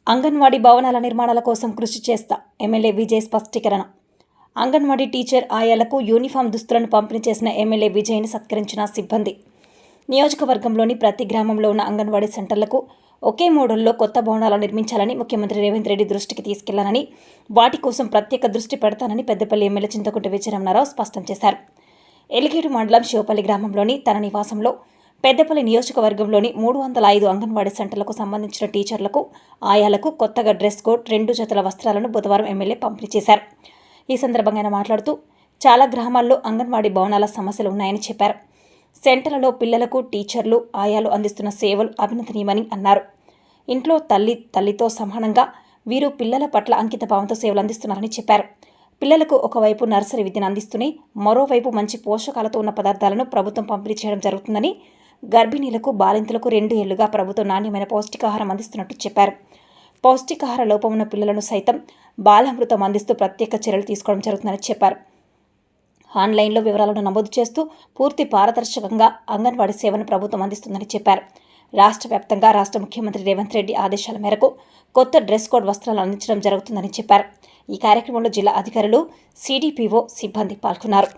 అంగన్వాడీ భవనాల నిర్మాణాల కోసం కృషి చేస్తా ఎమ్మెల్యే విజయ్ స్పష్టీకరణ. అంగన్వాడీ టీచర్ ఆయాలకు యూనిఫామ్ దుస్తులను పంపిణీ చేసిన ఎమ్మెల్యే విజయ్ని సత్కరించిన సిబ్బంది. నియోజకవర్గంలోని ప్రతి గ్రామంలో ఉన్న అంగన్వాడీ సెంటర్లకు ఒకే మోడల్లో కొత్త భవనాలు నిర్మించాలని ముఖ్యమంత్రి రేవంత్ రెడ్డి దృష్టికి తీసుకెళ్లానని, వాటి కోసం ప్రత్యేక దృష్టి పెడతానని పెద్దపల్లి ఎమ్మెల్యే చింతకుంట విజయరమణారావు స్పష్టం చేశారు. ఎలిగేడు మండలం శివపల్లి గ్రామంలోని తన నివాసంలో పెద్దపల్లి నియోజకవర్గంలోని 305 అంగన్వాడీ సెంటర్లకు సంబంధించిన టీచర్లకు, ఆయాలకు కొత్తగా డ్రెస్ కోడ్, 2 జతల వస్త్రాలను బుధవారం ఎమ్మెల్యే పంపిణీ చేశారు. ఈ సందర్భంగా ఆయన మాట్లాడుతూ చాలా గ్రామాల్లో అంగన్వాడీ భవనాల సమస్యలు ఉన్నాయని చెప్పారు. సెంటర్లలో పిల్లలకు టీచర్లు, ఆయాలు అందిస్తున్న సేవలు అభినందనీయమని అన్నారు. ఇంట్లో తల్లితో సమానంగా వీరు పిల్లల పట్ల అంకిత భావంతో సేవలు అందిస్తున్నారని చెప్పారు. పిల్లలకు ఒకవైపు నర్సరీ విద్యను అందిస్తూనే మరోవైపు మంచి పోషకాలతో ఉన్న పదార్థాలను ప్రభుత్వం పంపిణీ చేయడం జరుగుతుందని, గర్భిణీలకు, బాలింతలకు 2 ఏళ్లుగా ప్రభుత్వం నాణ్యమైన పౌష్టికాహారం అందిస్తున్నట్టు చెప్పారు. పౌష్టికాహార లోపం ఉన్న పిల్లలను సైతం బాలామృతం అందిస్తూ ప్రత్యేక చర్యలు తీసుకోవడం జరుగుతుందని చెప్పారు. ఆన్లైన్లో వివరాలను నమోదు చేస్తూ పూర్తి పారదర్శకంగా అంగన్వాడీ సేవను ప్రభుత్వం అందిస్తుందని చెప్పారు. రాష్ట్ర వ్యాప్తంగా రాష్ట్ర ముఖ్యమంత్రి రేవంత్ రెడ్డి ఆదేశాల మేరకు కొత్త డ్రెస్ కోడ్ వస్త్రాలు అందించడం జరుగుతుందని చెప్పారు. ఈ కార్యక్రమంలో జిల్లా అధికారులు, సిడిపిఓ సిబ్బంది పాల్గొన్నారు.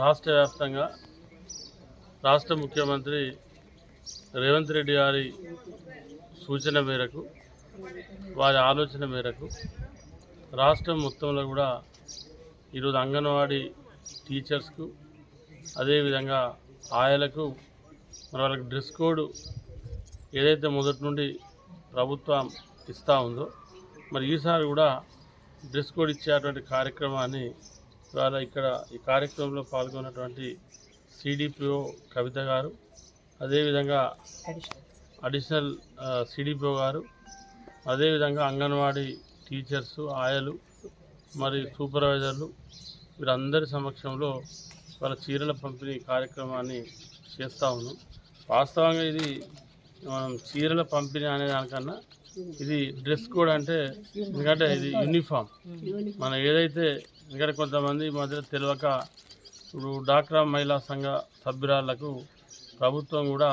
రాష్ట్ర వ్యాప్తంగా రాష్ట్ర ముఖ్యమంత్రి రేవంత్ రెడ్డి గారి సూచన మేరకు, వారి ఆలోచన మేరకు రాష్ట్రం మొత్తంలో కూడా ఈరోజు అంగన్వాడీ టీచర్స్కు, అదేవిధంగా ఆయాలకు మరి వాళ్ళకి డ్రెస్ కోడ్ ఏదైతే మొదటి నుండి ప్రభుత్వం ఇస్తూ ఉందో, మరి ఈసారి కూడా డ్రెస్ కోడ్ ఇచ్చేటువంటి కార్యక్రమాన్ని ఇవాళ ఇక్కడ ఈ కార్యక్రమంలో పాల్గొన్నటువంటి సిడిపిఓ కవిత గారు, అదేవిధంగా అడిషనల్ సిడిపిఓ గారు, అదేవిధంగా అంగన్వాడీ టీచర్సు, ఆయలు, మరి సూపర్వైజర్లు, వీరందరి సమక్షంలో వాళ్ళ చీరల పంపిణీ కార్యక్రమాన్ని చేస్తూ ఉన్నాం. వాస్తవంగా ఇది మనం చీరల పంపిణీ అనే దానికన్నా ఇది డ్రెస్ కోడ్ అంటే, ఎందుకంటే ఇది యూనిఫామ్. మనం ఏదైతే ఎందుకంటే కొంతమంది మధ్యలో తెలియక ఇప్పుడు డాక్రా మహిళా సంఘ సభ్యురాళ్లకు ప్రభుత్వం కూడా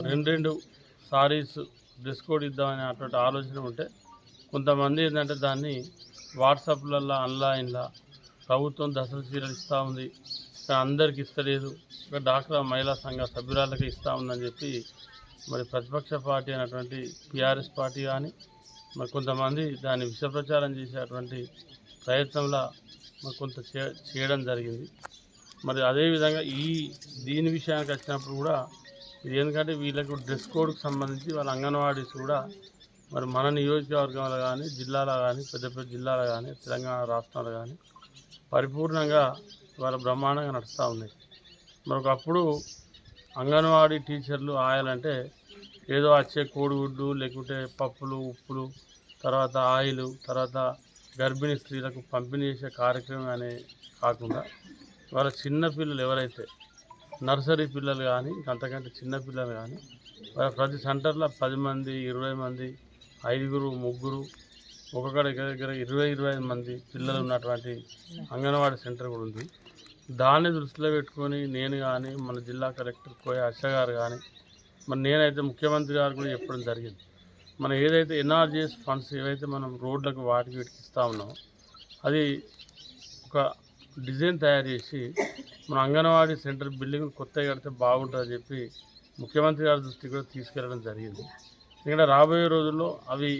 2 సారీస్ డ్రెస్ కోడ్ ఇద్దామనే అటువంటి ఆలోచన ఉంటే, కొంతమంది ఏంటంటే దాన్ని వాట్సాప్లలో, ఆన్లైన్లో ప్రభుత్వం దసరా చీరలు ఇస్తూ ఉంది, కానీ అందరికి ఇస్తలేదు, ఒక డాక్రా మహిళా సంఘ సభ్యురాళ్ళకి ఇస్తూ ఉందని చెప్పి మరి ప్రతిపక్ష పార్టీ అయినటువంటి టీఆర్ఎస్ పార్టీ కానీ మరి కొంతమంది దాన్ని విషప్రచారం చేసేటువంటి ప్రయత్నంలో మరి కొంత చేయడం జరిగింది. మరి అదేవిధంగా దీని విషయానికి వచ్చినప్పుడు కూడా ఇది ఎందుకంటే వీళ్ళకు డ్రెస్ కోడ్కి సంబంధించి వాళ్ళ అంగన్వాడీస్ కూడా మరి మన నియోజకవర్గంలో కానీ, జిల్లాలో కానీ, పెద్ద పెద్ద జిల్లాలో కానీ, తెలంగాణ రాష్ట్రాలు కానీ పరిపూర్ణంగా వాళ్ళ బ్రహ్మాండంగా నడుస్తూ ఉన్నాయి. మరి ఒకప్పుడు అంగన్వాడీ టీచర్లు ఆయాలంటే ఏదో వచ్చే కోడిగుడ్డు లేకుంటే పప్పులు ఉప్పులు తర్వాత ఆయిల్ తర్వాత గర్భిణీ స్త్రీలకు పంపిణీ చేసే కార్యక్రమం అనే కాకుండా వాళ్ళ చిన్నపిల్లలు ఎవరైతే నర్సరీ పిల్లలు కానీ అంతకంటే చిన్నపిల్లలు కానీ వాళ్ళ ప్రతి సెంటర్లో 10 మంది 20 మంది 5 3 ఒక్కొక్కడి దగ్గర 20-25 మంది పిల్లలు ఉన్నటువంటి అంగన్వాడీ సెంటర్ కూడా ఉంది. దాన్ని దృష్టిలో పెట్టుకొని నేను కానీ మన జిల్లా కలెక్టర్ కోయ హర్ష గారు కానీ మరి నేనైతే ముఖ్యమంత్రి గారు కూడా చెప్పడం జరిగింది. మనం ఏదైతే ఎన్ఆర్జీఎస్ ఫండ్స్ ఏవైతే మనం రోడ్లకు వాటికి వీటికి ఇస్తూ ఉన్నామో అది ఒక డిజైన్ తయారు చేసి మన అంగన్వాడీ సెంటర్ బిల్డింగ్ కొత్తగా కడితే బాగుంటుందని చెప్పి ముఖ్యమంత్రి గారి దృష్టికి కూడా తీసుకెళ్ళడం జరిగింది. ఇక్కడ రాబోయే రోజుల్లో అవి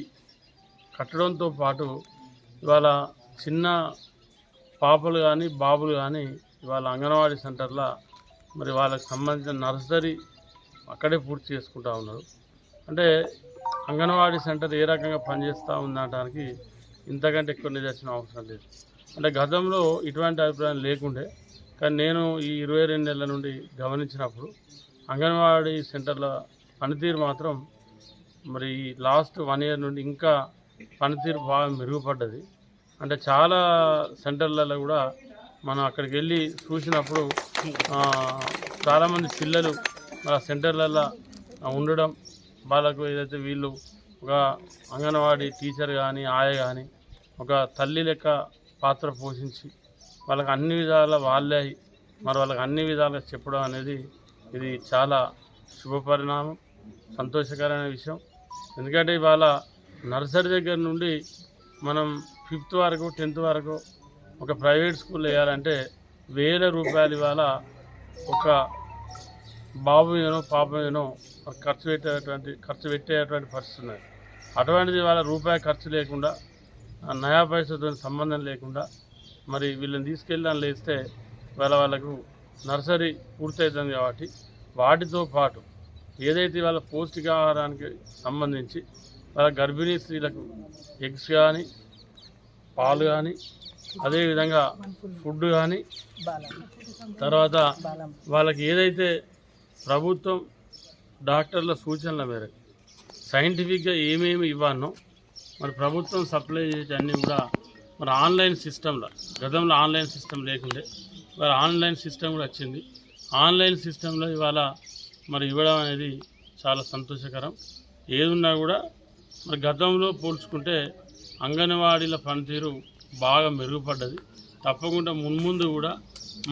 కట్టడంతో పాటు ఇవాళ చిన్న పాపలు కానీ బాబులు కానీ ఇవాళ అంగన్వాడీ సెంటర్లో మరి వాళ్ళకి సంబంధించిన నర్సరీ అక్కడే పూర్తి చేసుకుంటూ ఉన్నారు. అంటే అంగన్వాడీ సెంటర్ ఏ రకంగా పనిచేస్తూ ఉందనడానికి ఇంతకంటే ఎక్కువ నిదర్శనం అవసరం లేదు. అంటే గతంలో ఇటువంటి అభిప్రాయం లేకుండే, కానీ నేను ఈ 22 నెలల నుండి గమనించినప్పుడు అంగన్వాడీ సెంటర్ల పనితీరు మాత్రం మరి లాస్ట్ 1 ఇయర్ నుండి ఇంకా పనితీరు బాగా మెరుగుపడ్డది. అంటే చాలా సెంటర్లలో కూడా మనం అక్కడికి వెళ్ళి చూసినప్పుడు చాలామంది పిల్లలు ఆ సెంటర్లలో ఉండడం, వాళ్ళకు ఏదైతే వీళ్ళు ఒక అంగన్వాడీ టీచర్ కానీ ఆయ కానీ ఒక తల్లి లెక్క పాత్ర పోషించి వాళ్ళకి అన్ని విధాల వాళ్ళే మరి వాళ్ళకి అన్ని విధాలుగా చెప్పడం అనేది ఇది చాలా శుభపరిణామం, సంతోషకరమైన విషయం. ఎందుకంటే ఇవాళ నర్సరీ దగ్గర నుండి మనం 5th వరకు 10th వరకు ఒక ప్రైవేట్ స్కూల్లో వేయాలంటే 1000 రూపాయలు ఇవాళ ఒక బాబు ఏనో పాప ఏనో ఖర్చు పెట్టేటువంటి పరిస్థితి ఉన్నది. అటువంటిది ఇవాళ రూపాయి ఖర్చు లేకుండా నయా పైసతో సంబంధం లేకుండా మరి వీళ్ళని తీసుకెళ్ళి దాన్ని వేస్తే వాళ్ళకు నర్సరీ పూర్తవుతుంది. కాబట్టి వాటితో పాటు ఏదైతే వాళ్ళ పౌష్టికాహారానికి సంబంధించి వాళ్ళ గర్భిణీ స్త్రీలకు ఎగ్స్ కానీ పాలు కానీ అదేవిధంగా ఫుడ్ కానీ తర్వాత వాళ్ళకి ఏదైతే ప్రభుత్వం డాక్టర్ల సూచనల మేరకు సైంటిఫిక్గా ఏమేమి ఇవ్వాలనో మరి ప్రభుత్వం సప్లై చేసే అన్నీ కూడా మరి ఆన్లైన్ సిస్టంలో, గతంలో ఆన్లైన్ సిస్టమ్ లేకుండే మరి ఆన్లైన్ సిస్టమ్ కూడా వచ్చింది. ఆన్లైన్ సిస్టంలో ఇవాళ మరి ఇవ్వడం అనేది చాలా సంతోషకరం. ఏదున్నా కూడా మరి గతంలో పోల్చుకుంటే అంగన్వాడీల పనితీరు బాగా మెరుగుపడ్డది. తప్పకుండా మున్ముందు కూడా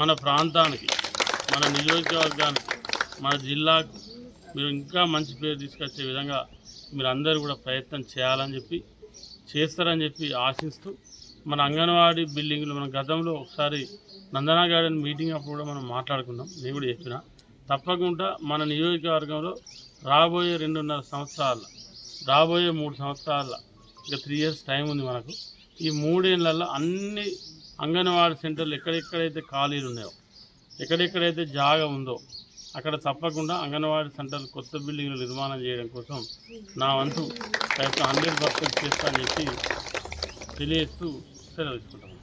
మన ప్రాంతానికి, మన నియోజకవర్గానికి, మన జిల్లాకు మీరు ఇంకా మంచి పేరు తీసుకొచ్చే విధంగా మీరు అందరూ కూడా ప్రయత్నం చేయాలని చెప్పి చేస్తారని చెప్పి ఆశిస్తూ మన అంగన్వాడీ బిల్డింగ్లు మన గతంలో ఒకసారి నందనా గార్డెన్ మీటింగ్ అప్పుడు కూడా మనం మాట్లాడుకున్నాం. నేను కూడా చెప్పిన తప్పకుండా మన నియోజకవర్గంలో రాబోయే 2.5 సంవత్సరాల రాబోయే 3 సంవత్సరాల ఇంకా 3 years టైం ఉంది మనకు. ఈ 3 ఏళ్లలో అన్ని అంగన్వాడీ సెంటర్లు ఎక్కడెక్కడైతే ఖాళీలు ఉన్నాయో, ఎక్కడెక్కడైతే జాగా ఉందో అక్కడ తప్పకుండా అంగన్వాడీ సెంటర్లు కొత్త బిల్డింగ్లు నిర్మాణం చేయడం కోసం నా వంతు ప్రయత్నం 100% చేస్తా అని చెప్పి తెలియజేస్తూ సెలవు తీసుకుంటాను.